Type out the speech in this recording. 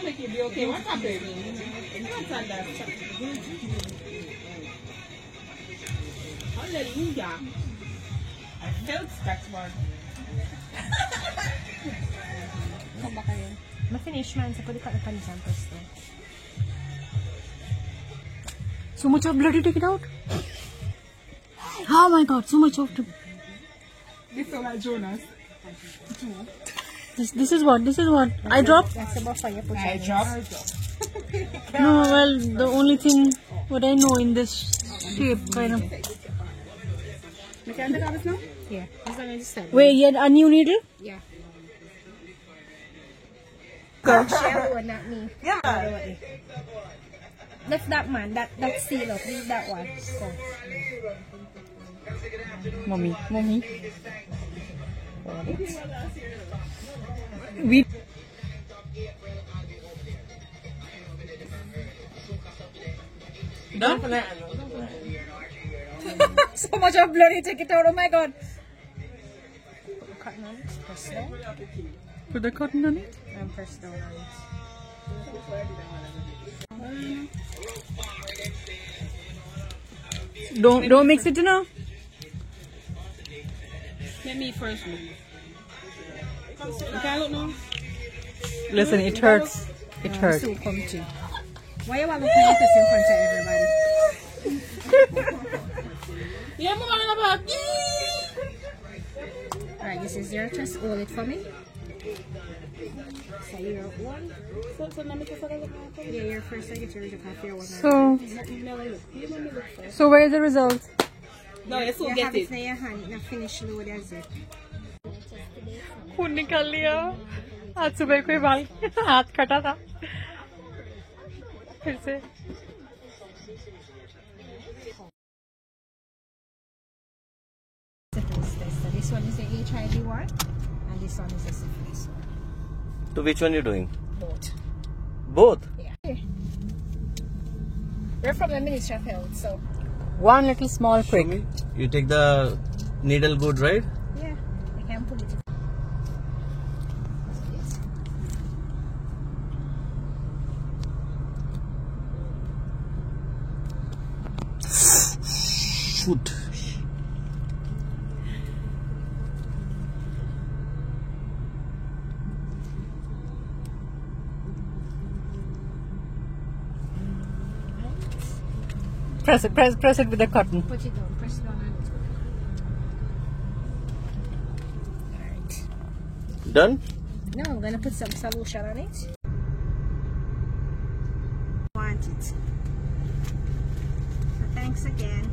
I'll make it be okay. What happened? What's on that? Hallelujah. I felt that one. Come back again. Ma-finish man sa pwede ka na panisan first. So much of blood, you take it out? Oh my god, so much of... This is like Jonas. This is what? I dropped? That's about fire push. I dropped. No, well, the only thing what I know in this shape, kind of. You can take off now? Yeah. As long as you start. Wait, yet a new needle? Yeah. Girl. Cheryl, not me. Yeah, man. Lift that man. That seal up. Leave that one. So. Mommy. We... Done? So much of blood, you take it out. Oh my god. Cotton on it. Press down. Put the cotton on it? And press down on it. Don't mix it, you know? Let me first look. You can't look now? Listen, it hurts. It hurts. So come to. Why you want to put this in front of everybody? Yeah, mama, about. Alright, this is your chest. Hold it for me. So you're one. Yeah, you're first. I get your coffee or one. So where is the result? No, you still You get have it it. in your hand. Now finish load as it. खून निकाल लिया आज सुबह कोई बाल हाथ कटा था फिर से Syphilis test. So this one is the HIV one, and this one is the syphilis one. So which one you doing? Both. Both? Yeah. We're from the Ministry of Health, so. one little small prick. You take the needle good, right? Yeah, I can put it. Shoot. Press it with the cotton. Put it down, press it down on it. Alright. Done? Now I'm gonna put some solution on it. Want it. So thanks again.